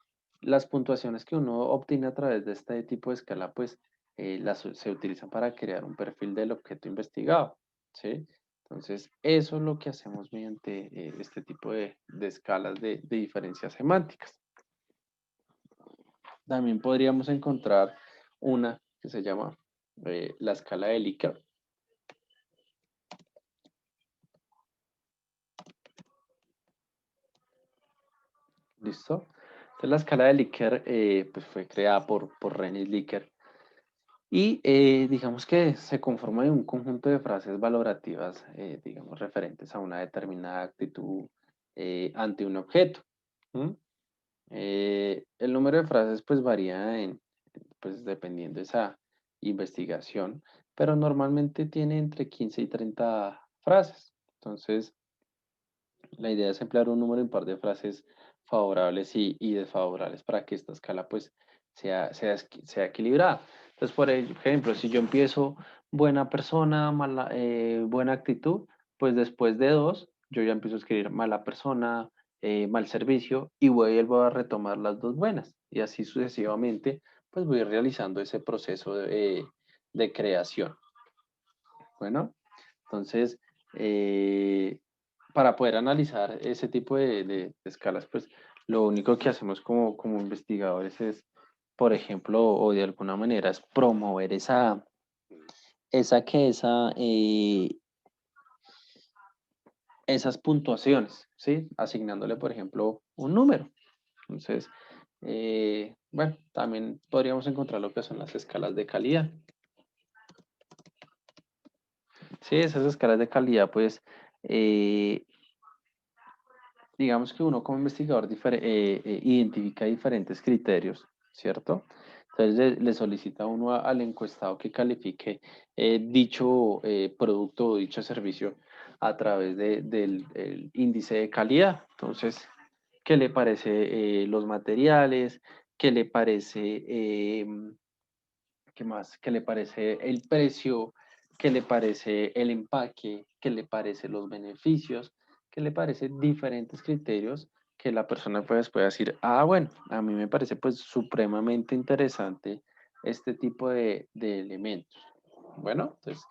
las puntuaciones que uno obtiene a través de este tipo de escala, pues se utilizan para crear un perfil del objeto investigado, ¿sí? Entonces, eso es lo que hacemos mediante este tipo de escalas de diferencias semánticas. También podríamos encontrar una que se llama la escala de Likert. ¿Listo? Entonces, la escala de Likert pues fue creada por René Likert y digamos que se conforma de un conjunto de frases valorativas, digamos, referentes a una determinada actitud ante un objeto. El número de frases pues varía pues dependiendo de esa investigación, pero normalmente tiene entre 15 y 30 frases. Entonces, la idea es emplear un número impar de frases favorables y desfavorables para que esta escala pues sea equilibrada. Entonces, por ejemplo, si yo empiezo buena persona, buena actitud, pues después de 2, yo ya empiezo a escribir mala persona, mal servicio y vuelvo a retomar las 2 buenas. Y así sucesivamente, pues voy realizando ese proceso de creación. Bueno, entonces, para poder analizar ese tipo de escalas, pues lo único que hacemos como investigadores es, por ejemplo, o de alguna manera, es promover esas puntuaciones, ¿sí? Asignándole, por ejemplo, un número. Entonces, bueno, también podríamos encontrar lo que son las escalas de calidad. Sí, esas escalas de calidad, pues, digamos que uno como investigador identifica diferentes criterios, ¿cierto? Entonces le solicita a uno al encuestado que califique dicho producto o dicho servicio a través del el índice de calidad. Entonces, ¿qué le parece los materiales? ¿Qué le parece, qué más? ¿Qué le parece el precio? ¿Qué le parece el empaque? ¿Qué le parece los beneficios? ¿Qué le parece diferentes criterios que la persona puede decir, ah, bueno, a mí me parece pues supremamente interesante este tipo de elementos? Bueno, entonces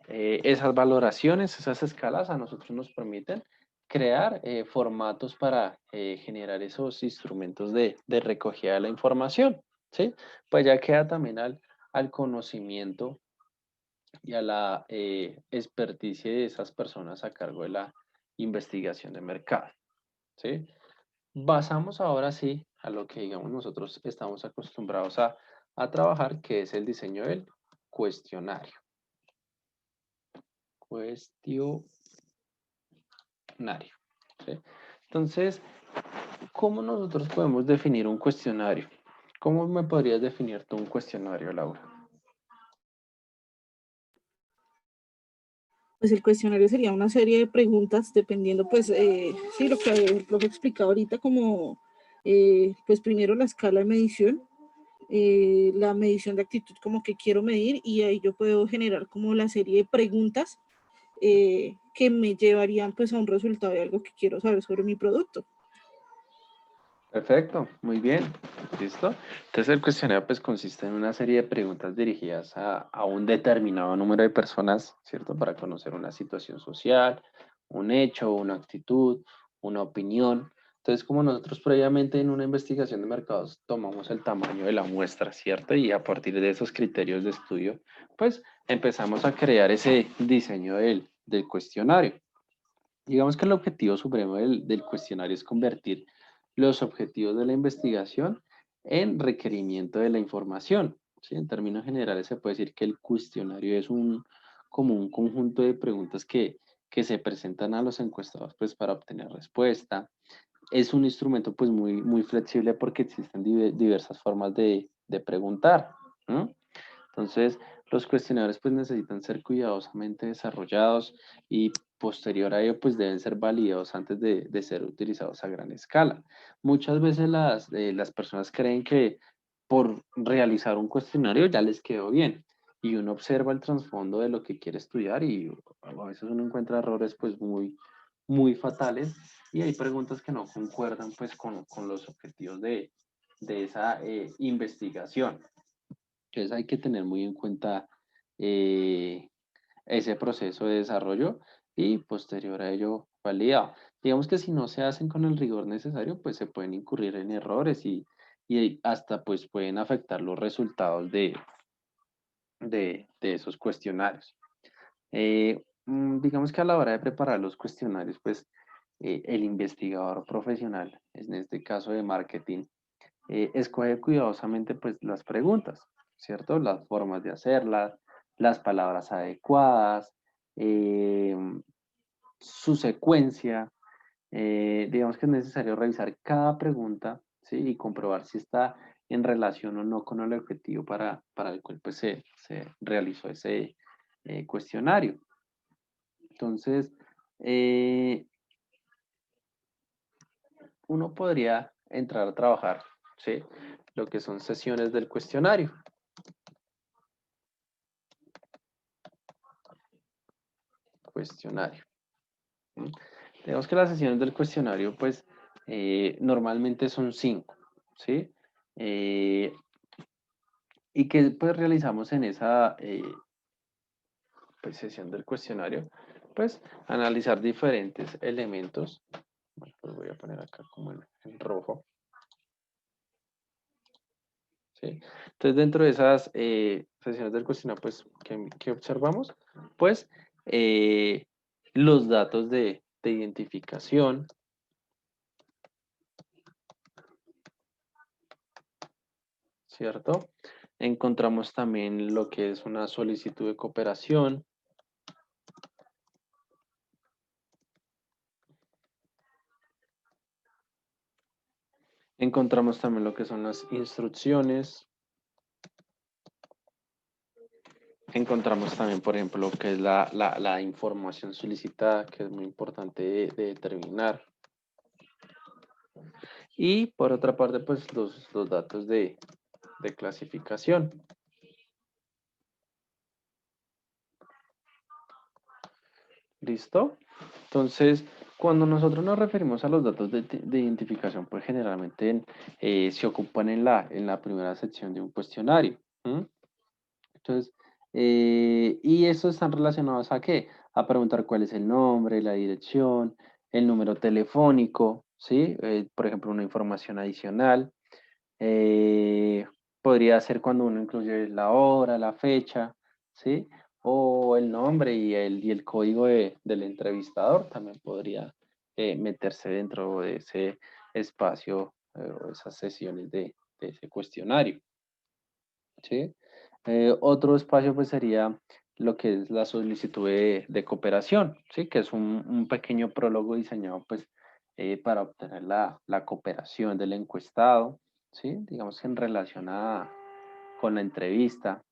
esas valoraciones, esas escalas a nosotros nos permiten crear formatos para generar esos instrumentos de recogida de la información, ¿sí? Pues ya queda también al conocimiento y a la experticia de esas personas a cargo de la investigación de mercado, ¿sí? Basamos ahora sí a lo que digamos nosotros estamos acostumbrados a trabajar, que es el diseño del cuestionario. Cuestionario. ¿Sí? Entonces, ¿cómo nosotros podemos definir un cuestionario? ¿Cómo me podrías definir tú un cuestionario, Laura? Pues el cuestionario sería una serie de preguntas dependiendo, pues, sí, lo que el profe explicaba ahorita, como, pues primero la escala de medición, la medición de actitud como que quiero medir y ahí yo puedo generar como la serie de preguntas que me llevarían pues a un resultado de algo que quiero saber sobre mi producto. Perfecto, muy bien, ¿listo? Entonces el cuestionario pues consiste en una serie de preguntas dirigidas a un determinado número de personas, ¿cierto? Para conocer una situación social, un hecho, una actitud, una opinión. Entonces, como nosotros previamente en una investigación de mercados tomamos el tamaño de la muestra, ¿cierto? Y a partir de esos criterios de estudio, pues empezamos a crear ese diseño del cuestionario. Digamos que el objetivo supremo del cuestionario es convertir los objetivos de la investigación en requerimiento de la información. ¿Sí? En términos generales se puede decir que el cuestionario es como un conjunto de preguntas que se presentan a los encuestados pues, para obtener respuesta. Es un instrumento pues, muy flexible porque existen diversas formas de preguntar. ¿No? Entonces, los cuestionarios pues necesitan ser cuidadosamente desarrollados y posterior a ello pues deben ser validados antes de ser utilizados a gran escala. Muchas veces las personas creen que por realizar un cuestionario ya les quedó bien y uno observa el trasfondo de lo que quiere estudiar y a veces uno encuentra errores pues muy fatales y hay preguntas que no concuerdan pues con los objetivos de esa investigación. Entonces hay que tener muy en cuenta ese proceso de desarrollo y posterior a ello validado. Digamos que si no se hacen con el rigor necesario, pues se pueden incurrir en errores y hasta pues pueden afectar los resultados de esos cuestionarios. Digamos que a la hora de preparar los cuestionarios, pues el investigador profesional, en este caso de marketing, escoge cuidadosamente pues las preguntas, ¿cierto? Las formas de hacerlas, las palabras adecuadas, eh, su secuencia. Digamos que es necesario revisar cada pregunta, ¿sí? Y comprobar si está en relación o no con el objetivo para el cual pues, se realizó ese cuestionario. Entonces, uno podría entrar a trabajar, ¿sí? Lo que son sesiones del cuestionario. ¿Sí? Digamos que las sesiones del cuestionario, pues, normalmente son 5, ¿sí? Y que pues realizamos en esa pues, sesión del cuestionario, pues, analizar diferentes elementos. Bueno, pues voy a poner acá como en rojo. ¿Sí? Entonces, dentro de esas sesiones del cuestionario, pues, ¿qué observamos? Pues, los datos de identificación, ¿cierto? Encontramos también lo que es una solicitud de cooperación. Encontramos también lo que son las instrucciones. Encontramos también, por ejemplo, lo que es la información solicitada, que es muy importante de determinar. Y por otra parte, pues los datos de clasificación. ¿Listo? Entonces, cuando nosotros nos referimos a los datos de identificación, pues generalmente se ocupan en la primera sección de un cuestionario. ¿Mm? Entonces, y estos están relacionados a qué? A preguntar cuál es el nombre, la dirección, el número telefónico, ¿sí? Por ejemplo, una información adicional. Eh, Podría ser cuando uno incluye la hora, la fecha, ¿sí? O el nombre y el código del entrevistador también podría meterse dentro de ese espacio o esas sesiones de ese cuestionario, ¿sí? Otro espacio pues sería lo que es la solicitud de cooperación, ¿sí? Que es un pequeño prólogo diseñado pues para obtener la cooperación del encuestado, ¿sí? Digamos que en relación con la entrevista.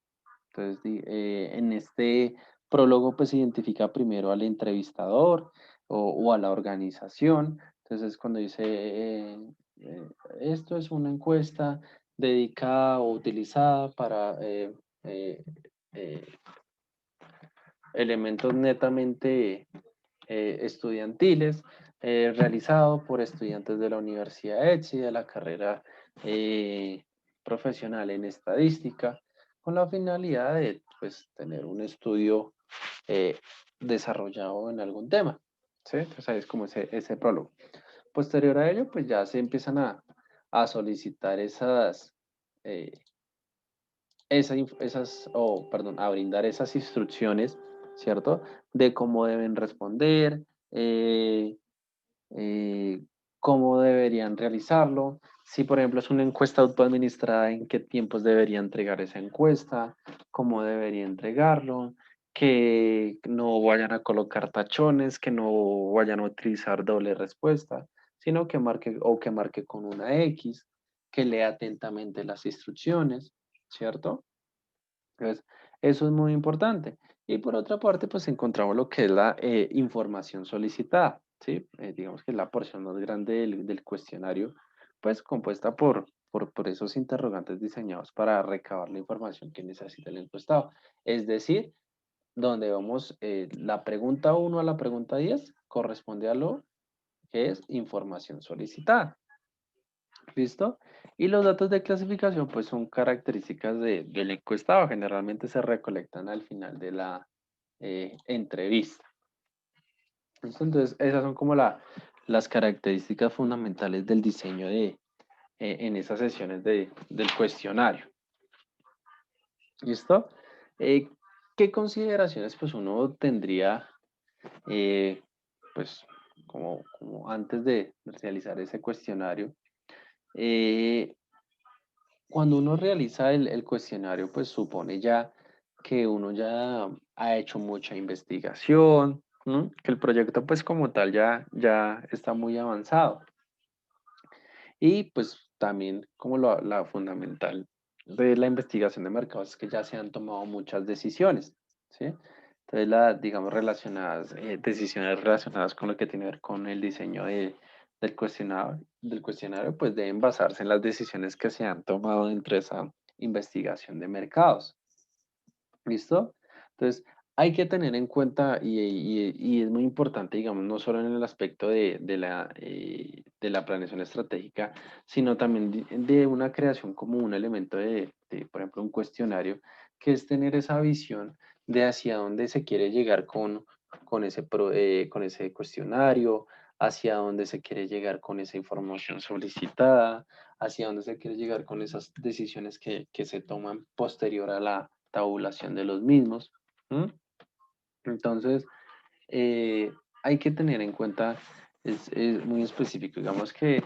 Entonces, en este prólogo pues se identifica primero al entrevistador o a la organización. Entonces, cuando dice, eh, esto es una encuesta dedicada o utilizada para eh, eh, elementos netamente estudiantiles, realizado por estudiantes de la Universidad ETSI, de la carrera profesional en estadística, con la finalidad de pues, tener un estudio eh, desarrollado en algún tema. ¿Sí? Entonces ahí es como ese prólogo. Posterior a ello, pues ya se empiezan a solicitar eh, a brindar esas instrucciones, ¿cierto? De cómo deben responder, eh, eh, cómo deberían realizarlo, si por ejemplo es una encuesta autoadministrada, en qué tiempos debería entregar esa encuesta, cómo debería entregarlo, que no vayan a colocar tachones, que no vayan a utilizar doble respuesta, sino que marque con una X, que lea atentamente las instrucciones, ¿cierto? Entonces, eso es muy importante. Y por otra parte, pues encontramos lo que es la información solicitada, ¿sí? Digamos que es la porción más grande del cuestionario, pues compuesta por esos interrogantes diseñados para recabar la información que necesita el encuestado. Es decir, donde vamos la pregunta 1 a la pregunta 10, corresponde a lo que es información solicitada. ¿Listo? Y los datos de clasificación pues son características del encuestado. Generalmente se recolectan al final de la entrevista. ¿Listo? Entonces esas son como las características fundamentales del diseño en esas sesiones del cuestionario. ¿Listo? ¿Qué consideraciones pues uno tendría pues como antes de realizar ese cuestionario? Cuando uno realiza el cuestionario, pues supone ya que uno ya ha hecho mucha investigación, ¿no? Que el proyecto pues como tal ya está muy avanzado. Y pues también como la fundamental de la investigación de mercados es que ya se han tomado muchas decisiones, ¿sí? Entonces, digamos, decisiones relacionadas con lo que tiene que ver con el diseño del cuestionario, pues deben basarse en las decisiones que se han tomado dentro de esa investigación de mercados. ¿Listo? Entonces, hay que tener en cuenta, y es muy importante, digamos, no solo en el aspecto de la planeación estratégica, sino también de una creación como un elemento por ejemplo, un cuestionario, que es tener esa visión de hacia dónde se quiere llegar con ese cuestionario, hacia dónde se quiere llegar con esa información solicitada, hacia dónde se quiere llegar con esas decisiones que se toman posterior a la tabulación de los mismos. ¿Mm? Entonces, hay que tener en cuenta, es muy específico, digamos que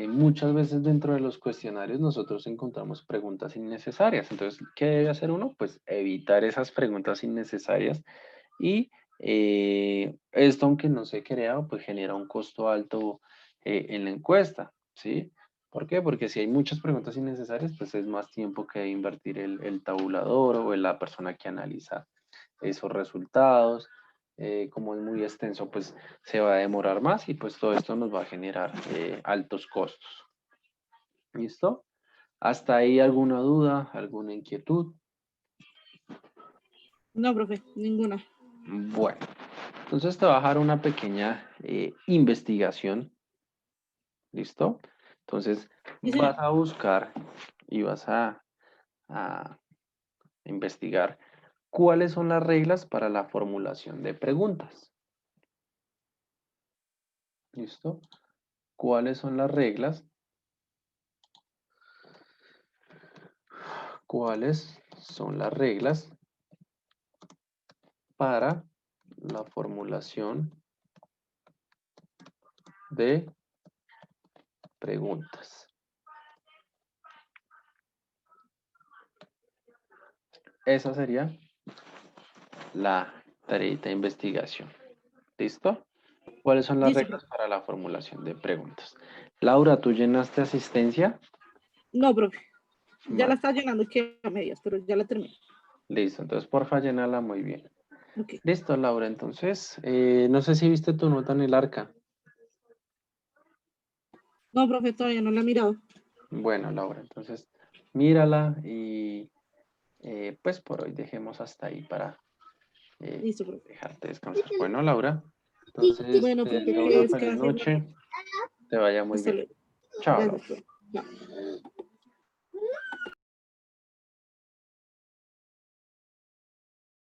muchas veces dentro de los cuestionarios nosotros encontramos preguntas innecesarias. Entonces, ¿qué debe hacer uno? Pues evitar esas preguntas innecesarias y esto, aunque no se crea, pues genera un costo alto en la encuesta, ¿sí? ¿Por qué? Porque si hay muchas preguntas innecesarias, pues es más tiempo que invertir el tabulador o la persona que analiza esos resultados. Como es muy extenso, pues se va a demorar más y pues todo esto nos va a generar altos costos. ¿Listo? ¿Hasta ahí alguna duda, alguna inquietud? No, profe, ninguna. Bueno, entonces te voy a dejar una pequeña investigación. ¿Listo? Entonces Sí, vas señor. a buscar y vas a investigar cuáles son las reglas para la formulación de preguntas. ¿Listo? ¿Cuáles son las reglas? ¿Cuáles son las reglas para la formulación de preguntas? Esa sería la tarea de investigación. ¿Listo? ¿Cuáles son las Listo, reglas profe. para la formulación de preguntas? Laura, ¿tú llenaste asistencia? No, profe. Ya la Vale, está llenando que a medias, pero ya la terminé. listo. Entonces, porfa, llénala muy bien. Ok. Listo, Laura. Entonces, no sé si viste tu nota en el arca. No, profe, todavía no la he mirado. Bueno, Laura, entonces, mírala y pues por hoy dejemos hasta ahí para Listo, profe. dejarte descansar. Bueno, Laura, entonces Bueno, te profe, deseo que una feliz descanse. noche. Te vaya muy Hasta bien. luego. Chao, Gracias, Laura. profe. Chao.